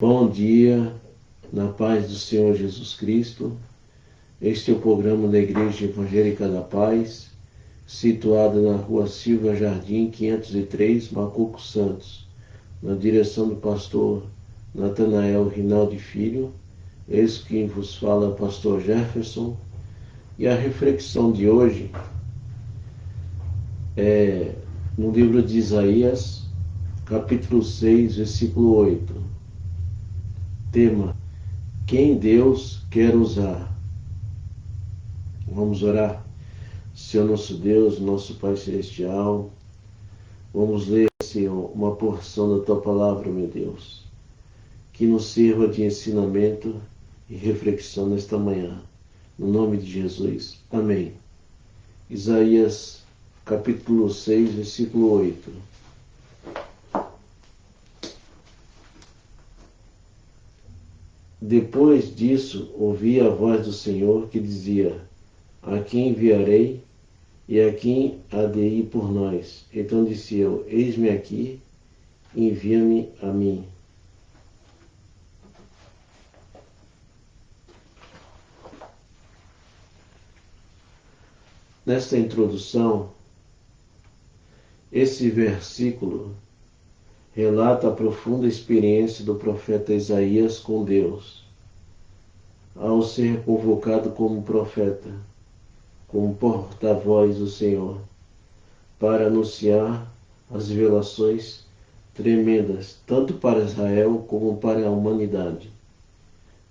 Bom dia, na paz do Senhor Jesus Cristo. Este é o programa da Igreja Evangélica da Paz, situada na rua Silva Jardim, 503, Macuco Santos, na direção do pastor Natanael Rinaldi Filho. Esse quem vos fala é o pastor Jefferson. E a reflexão de hoje é no livro de Isaías, capítulo 6, versículo 8. Tema: quem Deus quer usar. Vamos orar. Senhor nosso Deus, nosso Pai Celestial, vamos ler, Senhor, uma porção da Tua Palavra, meu Deus, que nos sirva de ensinamento e reflexão nesta manhã. No nome de Jesus. Amém. Isaías, capítulo 6, versículo 8. Depois disso, ouvi a voz do Senhor que dizia: a quem enviarei e a quem há de ir por nós? Então disse eu: eis-me aqui, envia-me a mim. Nesta introdução, esse versículo relata a profunda experiência do profeta Isaías com Deus, ao ser convocado como profeta, como porta-voz do Senhor, para anunciar as revelações tremendas, tanto para Israel como para a humanidade.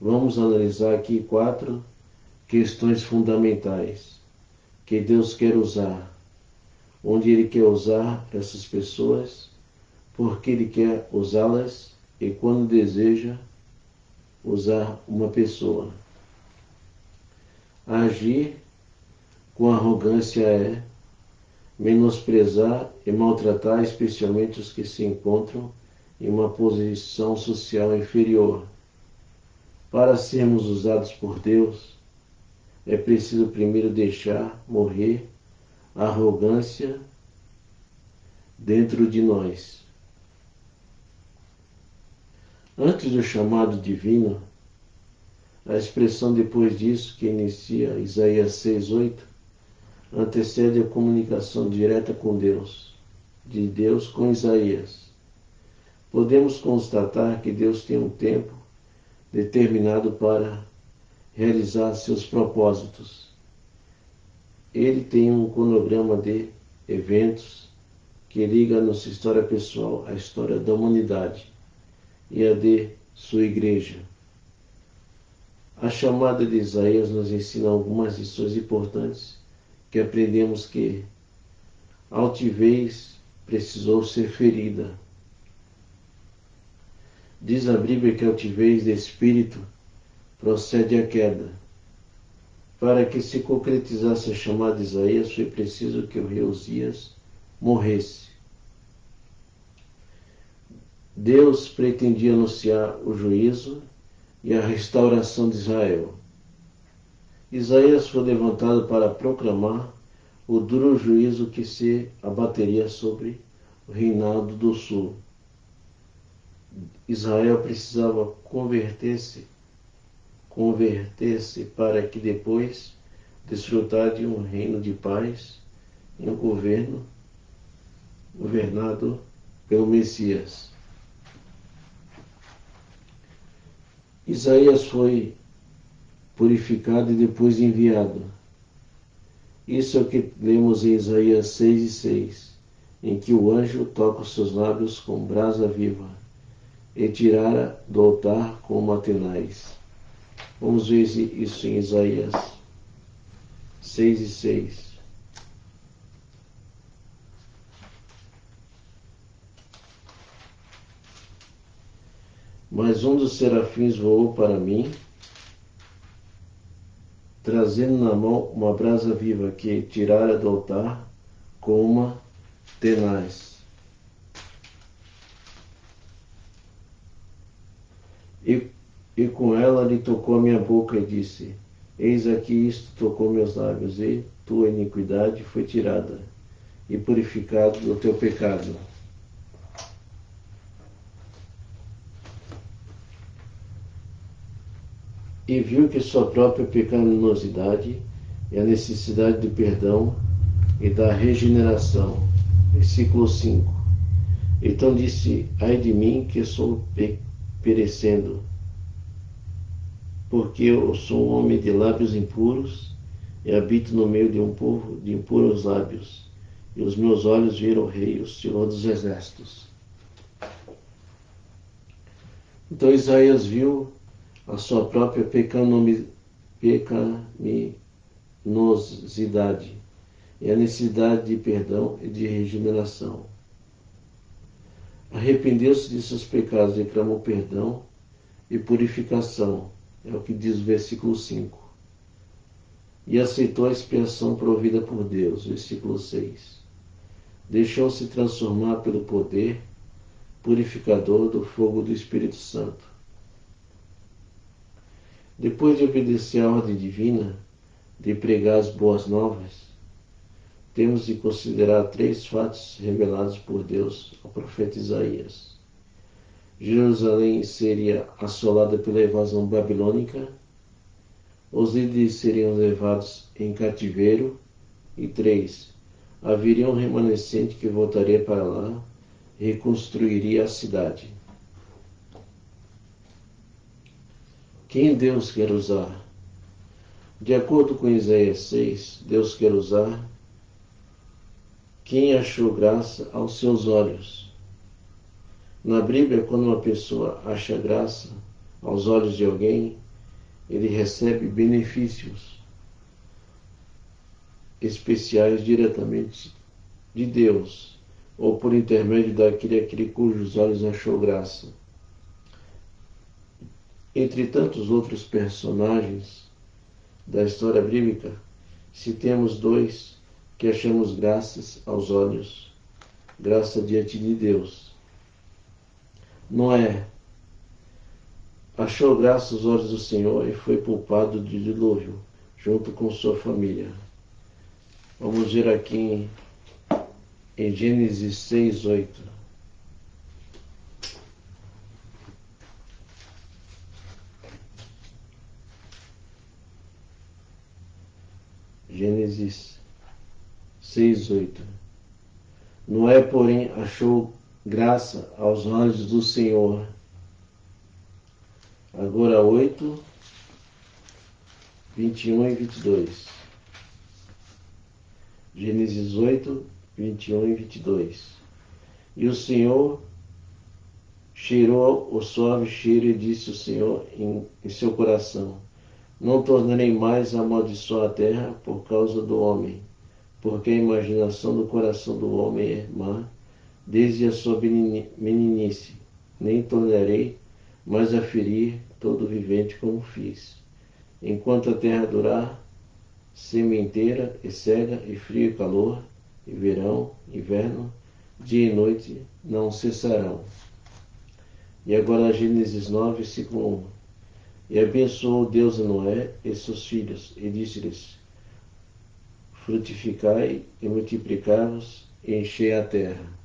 Vamos analisar aqui 4 questões fundamentais que Deus quer usar, onde Ele quer usar essas pessoas, porque Ele quer usá-las e quando deseja usar uma pessoa. Agir com arrogância é menosprezar e maltratar especialmente os que se encontram em uma posição social inferior. Para sermos usados por Deus, é preciso primeiro deixar morrer a arrogância dentro de nós. Antes do chamado divino, a expressão depois disso, que inicia Isaías 6:8, antecede a comunicação direta com Deus, de Deus com Isaías. Podemos constatar que Deus tem um tempo determinado para realizar seus propósitos. Ele tem um cronograma de eventos que liga a nossa história pessoal à história da humanidade e a de sua igreja. A chamada de Isaías nos ensina algumas lições importantes que aprendemos que a altivez precisou ser ferida. Diz a Bíblia que a altivez de espírito procede à queda. Para que se concretizasse a chamada de Isaías, foi preciso que o rei Uzias morresse. Deus pretendia anunciar o juízo e a restauração de Israel. Isaías foi levantado para proclamar o duro juízo que se abateria sobre o reinado do sul. Israel precisava converter-se para que depois desfrutar de um reino de paz e um governo governado pelo Messias. Isaías foi purificado e depois enviado. Isso é o que lemos em Isaías 6:6, em que o anjo toca os seus lábios com brasa viva e tirara do altar como atenais. Vamos ver isso em Isaías 6:6. Mas um dos serafins voou para mim, trazendo na mão uma brasa viva que tirara do altar com uma tenaz. E com ela lhe tocou a minha boca e disse: eis aqui isto tocou meus lábios, e tua iniquidade foi tirada, e purificado do teu pecado. e viu que sua própria pecaminosidade e a necessidade de perdão e da regeneração. Versículo 5. Então disse: ai de mim, que sou perecendo, porque eu sou um homem de lábios impuros e habito no meio de um povo de impuros lábios, e os meus olhos viram o Rei, o Senhor dos Exércitos. Então Isaías viu a sua própria pecaminosidade e a necessidade de perdão e de regeneração. Arrependeu-se de seus pecados e clamou perdão e purificação, é o que diz o versículo 5. E aceitou a expiação provida por Deus, versículo 6. Deixou-se transformar pelo poder purificador do fogo do Espírito Santo. Depois de obedecer à ordem divina de pregar as boas novas, temos de considerar 3 fatos revelados por Deus ao profeta Isaías. Jerusalém seria assolada pela invasão babilônica, os líderes seriam levados em cativeiro, e 3. Haveria um remanescente que voltaria para lá e reconstruiria a cidade. Quem Deus quer usar? De acordo com Isaías 6, Deus quer usar quem achou graça aos seus olhos. Na Bíblia, quando uma pessoa acha graça aos olhos de alguém, ele recebe benefícios especiais diretamente de Deus, ou por intermédio daquele cujos olhos achou graça. Entre tantos outros personagens da história bíblica, citemos 2 que achamos graças aos olhos, graça diante de Deus. Noé achou graça aos olhos do Senhor e foi poupado do dilúvio, junto com sua família. Vamos ver aqui em Gênesis 6:8. Gênesis 6:8. Noé, porém, achou graça aos olhos do Senhor. Agora 8, 21 e 22. Gênesis 8, 21 e 22. E o Senhor cheirou o suave cheiro e disse o Senhor em seu coração: não tornarei mais a amaldiçoar a terra por causa do homem, porque a imaginação do coração do homem é má, desde a sua meninice, nem tornarei mais a ferir todo vivente como fiz. Enquanto a terra durar, sementeira e cega, e frio e calor, e verão, inverno, dia e noite não cessarão. E agora Gênesis 9, versículo 1. E abençoou Deus a Noé e seus filhos, e disse-lhes: frutificai e multiplicai-vos, e enchei a terra.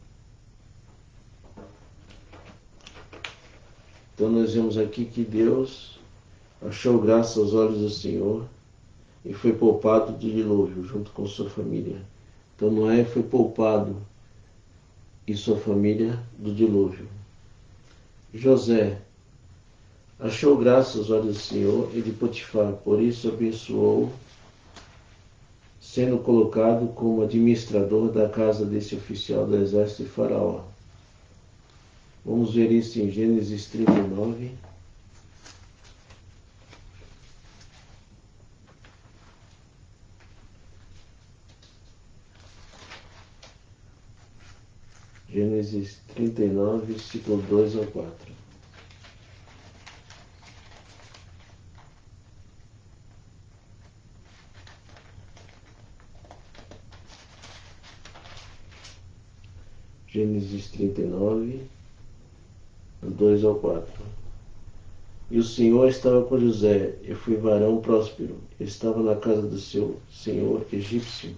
Então nós vemos aqui que Deus achou graça aos olhos do Senhor e foi poupado do dilúvio, junto com sua família. Então Noé foi poupado e sua família do dilúvio. José achou graça aos olhos do Senhor e de Potifar, por isso abençoou, sendo colocado como administrador da casa desse oficial do exército de Faraó. Vamos ver isso em Gênesis 39. Gênesis 39, versículo 2 ao 4. Gênesis 39, 2 ao 4. E o Senhor estava com José, e foi varão próspero, estava na casa do seu senhor egípcio.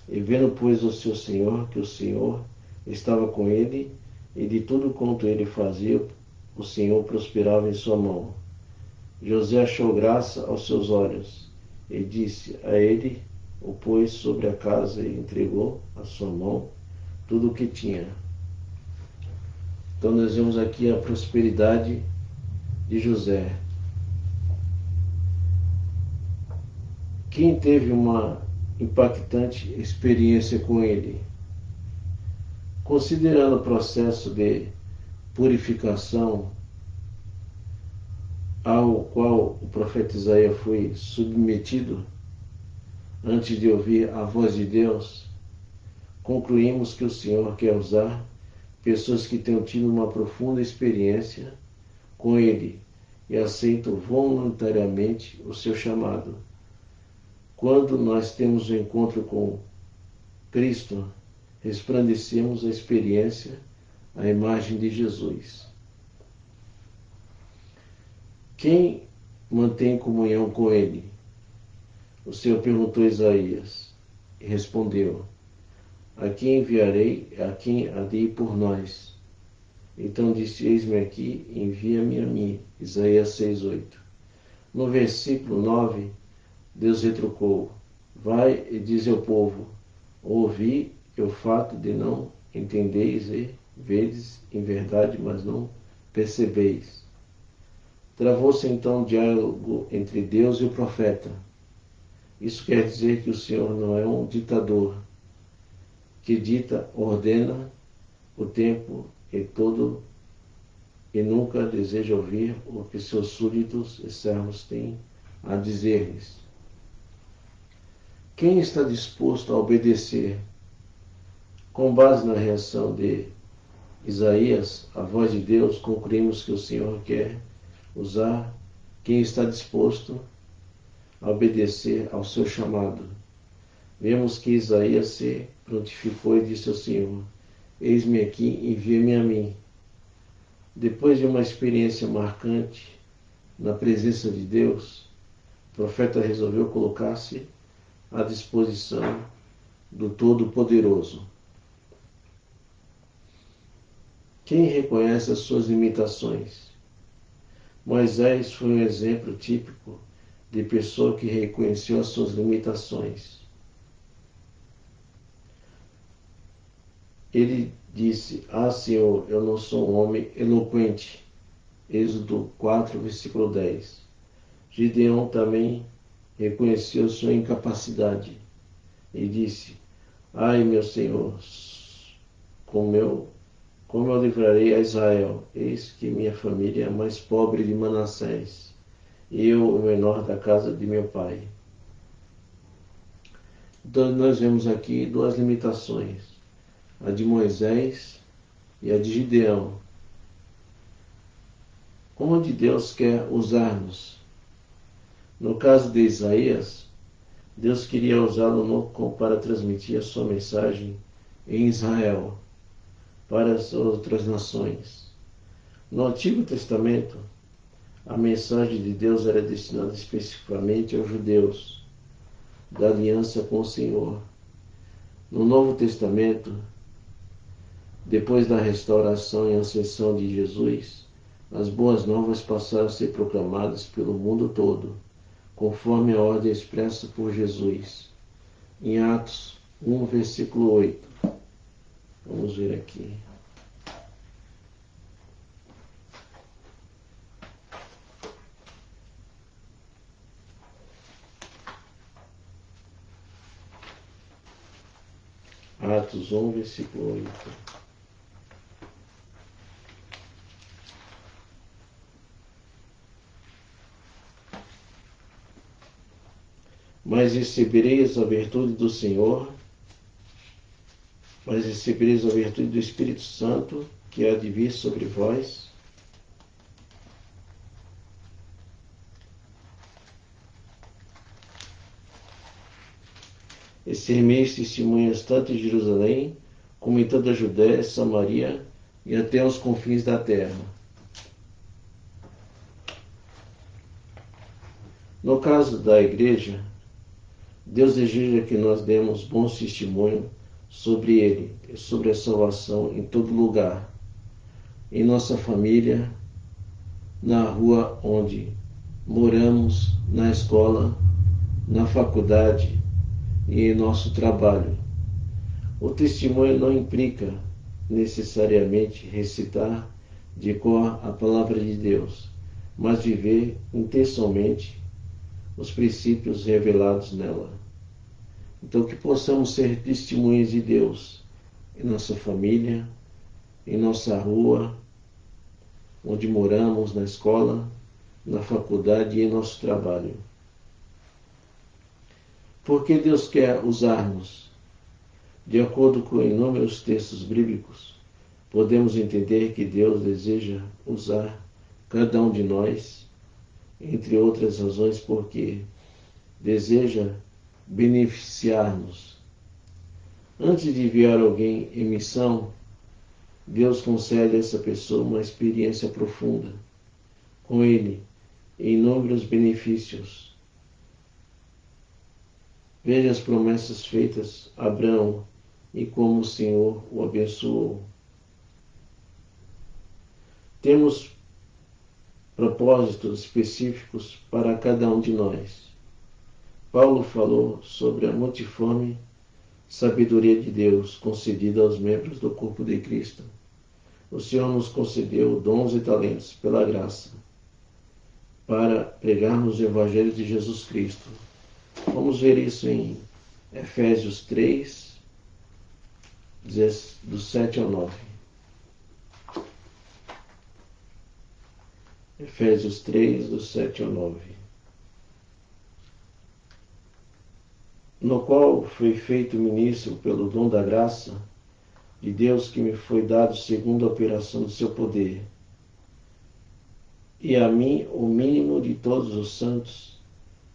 E vendo, pois, o seu senhor, que o Senhor estava com ele, e de tudo quanto ele fazia, o Senhor prosperava em sua mão. José achou graça aos seus olhos, e disse a ele, o pôs sobre a casa e entregou à sua mão tudo o que tinha. Então nós vemos aqui a prosperidade de José. Quem teve uma impactante experiência com ele? Considerando o processo de purificação ao qual o profeta Isaías foi submetido antes de ouvir a voz de Deus, concluímos que o Senhor quer usar pessoas que tenham tido uma profunda experiência com Ele e aceitam voluntariamente o seu chamado. Quando nós temos um encontro com Cristo, resplandecemos a experiência, a imagem de Jesus. Quem mantém comunhão com Ele? O Senhor perguntou a Isaías e respondeu: a quem enviarei? A quem há de ir por nós? Então disse: eis-me aqui, envia-me a mim. Isaías 6:8. No versículo 9, Deus retrucou: vai e diz ao povo: ouvi o fato de não entendeis e vedes em verdade, mas não percebeis. Travou-se então um diálogo entre Deus e o profeta. Isso quer dizer que o Senhor não é um ditador que dita, ordena o tempo e todo e nunca deseja ouvir o que seus súditos e servos têm a dizer-lhes. Quem está disposto a obedecer? Com base na reação de Isaías, a voz de Deus, concluímos que o Senhor quer usar quem está disposto a obedecer ao seu chamado. Vemos que Isaías se prontificou e disse ao Senhor: eis-me aqui, envia-me a mim. Depois de uma experiência marcante na presença de Deus, o profeta resolveu colocar-se à disposição do Todo-Poderoso. Quem reconhece as suas limitações? Moisés foi um exemplo típico de pessoa que reconheceu as suas limitações. Ele disse: Senhor, eu não sou um homem eloquente. Êxodo 4, versículo 10. Gideão também reconheceu sua incapacidade e disse: ai, meu Senhor, como eu livrarei a Israel? Eis que minha família é a mais pobre de Manassés, e eu o menor da casa de meu pai. Então nós vemos aqui duas limitações, a de Moisés e a de Gideão. Onde Deus quer usar-nos? No caso de Isaías, Deus queria usá-lo para transmitir a sua mensagem em Israel, para as outras nações. No Antigo Testamento, a mensagem de Deus era destinada especificamente aos judeus, da aliança com o Senhor. No Novo Testamento, depois da restauração e ascensão de Jesus, as boas novas passaram a ser proclamadas pelo mundo todo, conforme a ordem expressa por Jesus, em Atos 1, versículo 8. Vamos ver aqui. Atos 1, versículo 8. Mas recebereis a virtude do Espírito Santo, que há de vir sobre vós, e sereis testemunhas tanto em Jerusalém, como em toda a Judéia, Samaria e até aos confins da terra. No caso da igreja, Deus deseja que nós demos bons testemunhos sobre Ele e sobre a salvação em todo lugar, em nossa família, na rua onde moramos, na escola, na faculdade e em nosso trabalho. O testemunho não implica necessariamente recitar de cor a palavra de Deus, mas viver intensamente os princípios revelados nela. Então, que possamos ser testemunhas de Deus em nossa família, em nossa rua, onde moramos, na escola, na faculdade e em nosso trabalho. Porque Deus quer usar-nos. De acordo com inúmeros textos bíblicos, podemos entender que Deus deseja usar cada um de nós, entre outras razões, porque deseja beneficiar-nos. Antes de enviar alguém em missão, Deus concede a essa pessoa uma experiência profunda com Ele e inúmeros benefícios. Veja as promessas feitas a Abraão e como o Senhor o abençoou. Temos propósitos específicos para cada um de nós. Paulo falou sobre a multiforme sabedoria de Deus concedida aos membros do corpo de Cristo. O Senhor nos concedeu dons e talentos pela graça para pregarmos o Evangelho de Jesus Cristo. Vamos ver isso em Efésios 3, do 7 ao 9. Efésios 3, do 7 ao 9. No qual fui feito ministro pelo dom da graça de Deus que me foi dado segundo a operação do seu poder. E a mim, o mínimo de todos os santos,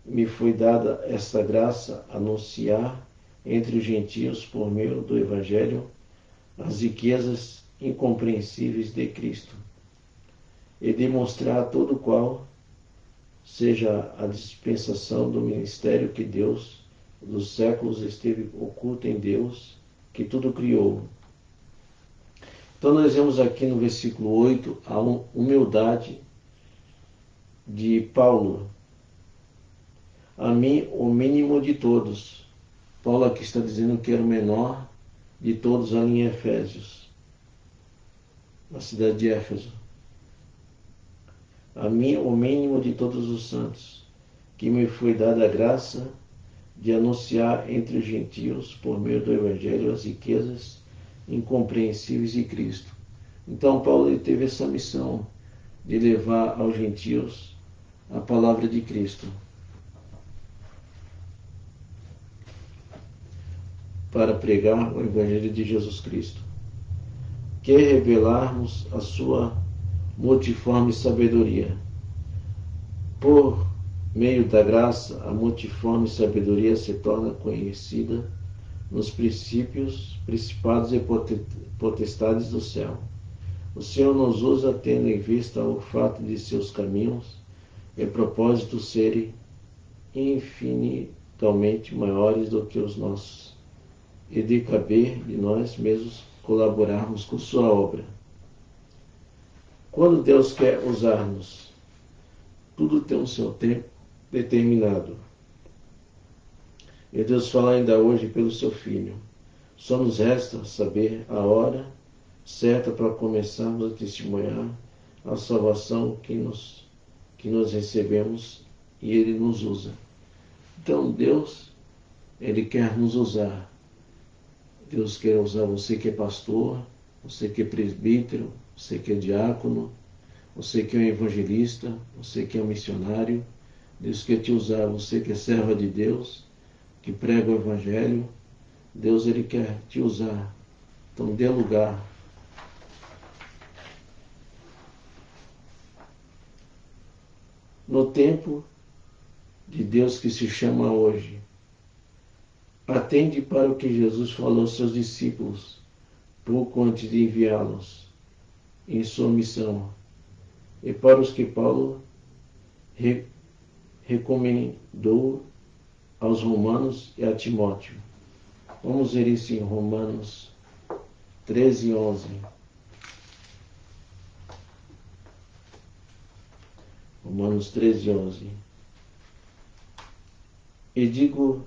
me foi dada esta graça, anunciar entre os gentios, por meio do Evangelho, as riquezas incompreensíveis de Cristo, e demonstrar a todo qual seja a dispensação do ministério que Deus dos séculos esteve oculto em Deus, que tudo criou. Então nós vemos aqui no versículo 8 a humildade de Paulo. A mim, o mínimo de todos. Paulo aqui está dizendo que era o menor de todos ali em Efésios, na cidade de Éfeso. A mim, o mínimo de todos os santos, que me foi dada a graça de anunciar entre os gentios, por meio do Evangelho, as riquezas incompreensíveis de Cristo. Então Paulo ele teve essa missão de levar aos gentios a palavra de Cristo, para pregar o Evangelho de Jesus Cristo. Quer revelarmos a sua multiforme sabedoria. Por meio da graça, a multiforme sabedoria se torna conhecida nos princípios, principados e potestades do céu. O Senhor nos usa tendo em vista o fato de seus caminhos e propósitos serem infinitamente maiores do que os nossos, e de caber de nós mesmos colaborarmos com sua obra. Quando Deus quer usar-nos, tudo tem o seu tempo determinado. E Deus fala ainda hoje pelo seu Filho. Só nos resta saber a hora certa para começarmos a testemunhar a salvação que nós recebemos, e Ele nos usa. Então Deus, Ele quer nos usar. Deus quer usar você que é pastor, você que é presbítero, você que é diácono, você que é um evangelista, você que é um missionário. Deus quer te usar, você que é serva de Deus, que prega o Evangelho. Deus ele quer te usar. Então dê lugar. No tempo de Deus que se chama hoje, atende para o que Jesus falou aos seus discípulos pouco antes de enviá-los em sua missão, e para os que Paulo recomendou aos romanos e a Timóteo. Vamos ver isso em Romanos 13, 11. Romanos 13:11. E digo,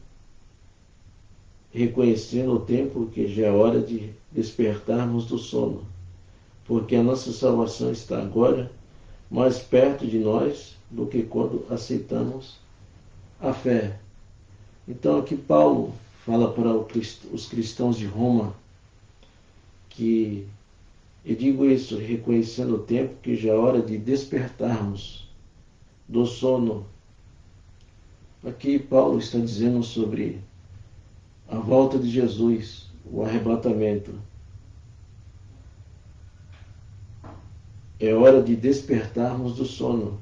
reconhecendo o tempo, que já é hora de despertarmos do sono, porque a nossa salvação está agora mais perto de nós do que quando aceitamos a fé. Então aqui Paulo fala para os cristãos de Roma que, e digo isso reconhecendo o tempo, que já é hora de despertarmos do sono. Aqui Paulo está dizendo sobre a volta de Jesus, o arrebatamento. É hora de despertarmos do sono,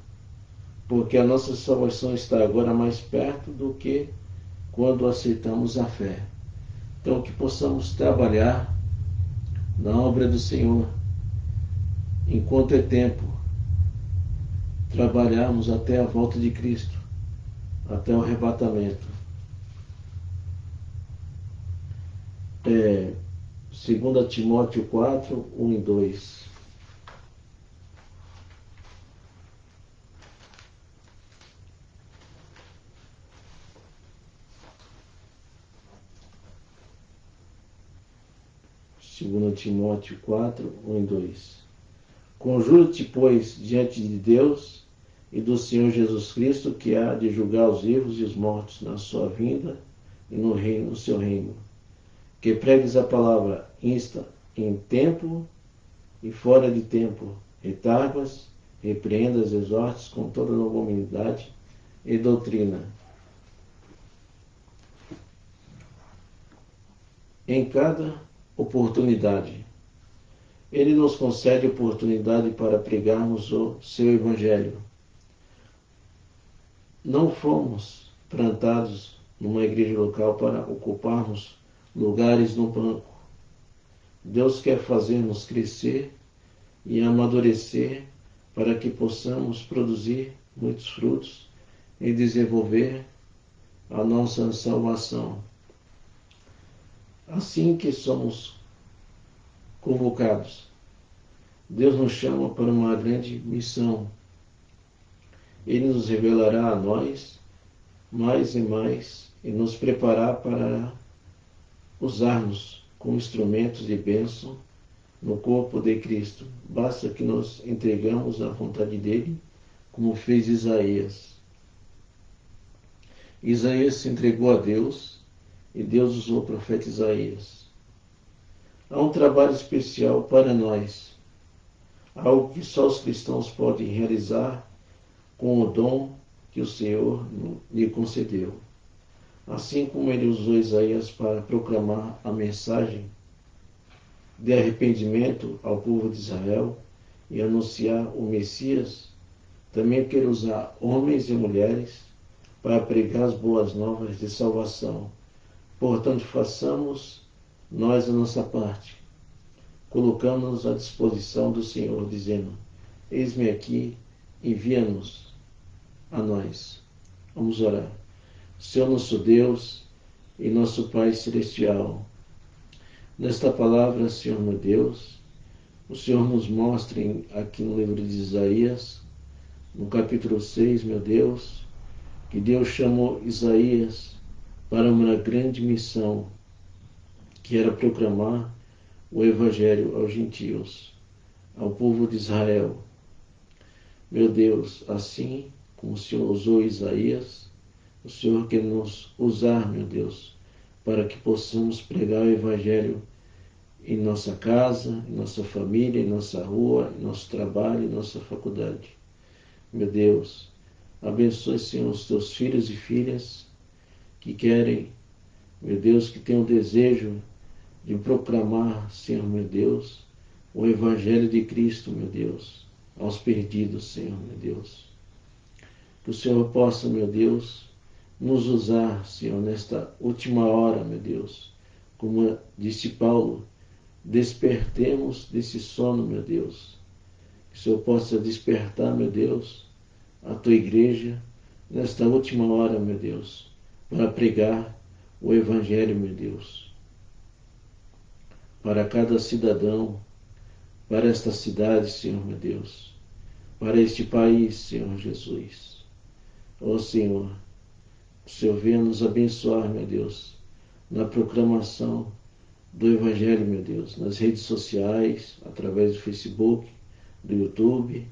porque a nossa salvação está agora mais perto do que quando aceitamos a fé. Então, que possamos trabalhar na obra do Senhor enquanto é tempo, trabalharmos até a volta de Cristo, até o arrebatamento. 2 Timóteo 4, 1 e 2. Segundo Timóteo 4, 1 e 2. Conjuro-te, pois, diante de Deus e do Senhor Jesus Cristo, que há de julgar os vivos e os mortos na sua vinda e no seu reino, que pregues a palavra, insta em tempo e fora de tempo, retardas, repreendas, exortes com toda longanimidade e doutrina. Em cada oportunidade, Ele nos concede oportunidade para pregarmos o seu Evangelho. Não fomos plantados numa igreja local para ocuparmos lugares no banco. Deus quer fazer-nos crescer e amadurecer para que possamos produzir muitos frutos e desenvolver a nossa salvação. Assim que somos convocados, Deus nos chama para uma grande missão. Ele nos revelará a nós mais e mais e nos preparar para usar-nos como instrumentos de bênção no corpo de Cristo. Basta que nos entregamos à vontade dele, como fez Isaías. Isaías se entregou a Deus e Deus usou o profeta Isaías. Há um trabalho especial para nós, algo que só os cristãos podem realizar com o dom que o Senhor lhe concedeu. Assim como ele usou Isaías para proclamar a mensagem de arrependimento ao povo de Israel e anunciar o Messias, também quer usar homens e mulheres para pregar as boas novas de salvação. Portanto, façamos nós a nossa parte, colocando-nos à disposição do Senhor, dizendo: eis-me aqui, envia-nos a nós. Vamos orar. Senhor nosso Deus e nosso Pai Celestial, nesta palavra, Senhor meu Deus, o Senhor nos mostra aqui no livro de Isaías, no capítulo 6, meu Deus, que Deus chamou Isaías para uma grande missão, que era proclamar o Evangelho aos gentios, ao povo de Israel. Meu Deus, assim como o Senhor usou Isaías, o Senhor quer nos usar, meu Deus, para que possamos pregar o Evangelho em nossa casa, em nossa família, em nossa rua, em nosso trabalho, em nossa faculdade. Meu Deus, abençoe, Senhor, os teus filhos e filhas que querem, meu Deus, que tenham desejo de proclamar, Senhor, meu Deus, o Evangelho de Cristo, meu Deus, aos perdidos, Senhor, meu Deus. Que o Senhor possa, meu Deus, nos usar, Senhor, nesta última hora, meu Deus. Como disse Paulo, despertemos desse sono, meu Deus. Que o Senhor possa despertar, meu Deus, a tua igreja nesta última hora, meu Deus, para pregar o Evangelho, meu Deus, para cada cidadão, para esta cidade, Senhor, meu Deus. para este país, Senhor Jesus. Ó Senhor, o Senhor venha nos abençoar, meu Deus, na proclamação do Evangelho, meu Deus, nas redes sociais, através do Facebook, do YouTube,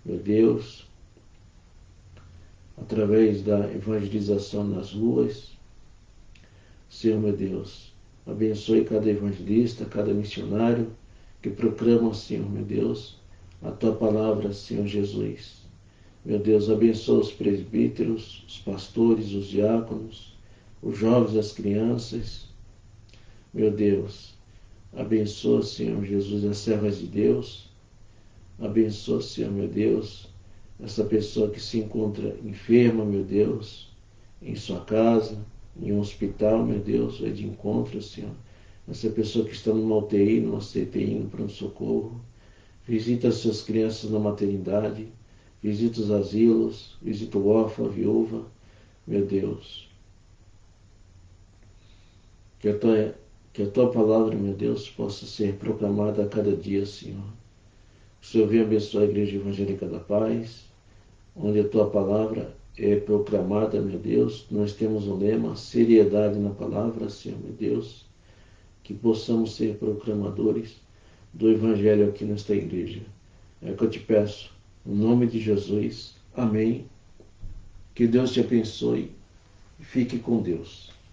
meu Deus, através da evangelização nas ruas. Senhor, meu Deus, abençoe cada evangelista, cada missionário que proclama, Senhor, meu Deus, a Tua palavra, Senhor Jesus. Meu Deus, abençoa os presbíteros, os pastores, os diáconos, os jovens, as crianças. Meu Deus, abençoa, Senhor Jesus, as servas de Deus. Abençoa, Senhor, meu Deus, essa pessoa que se encontra enferma, meu Deus, em sua casa, em um hospital, meu Deus, vai de encontro, Senhor. Essa pessoa que está numa UTI, numa CTI, no pronto-socorro. Visita as suas crianças na maternidade. Visita os asilos. Visita o órfão, a viúva. Meu Deus. Que a tua palavra, meu Deus, possa ser proclamada a cada dia, Senhor. O Senhor venha abençoar a Igreja Evangélica da Paz, onde a tua palavra é proclamada, meu Deus. Nós temos um lema, seriedade na palavra, Senhor, meu Deus. Que possamos ser proclamadores do Evangelho aqui nesta igreja. É o que eu te peço, no nome de Jesus. Amém. Que Deus te abençoe e fique com Deus.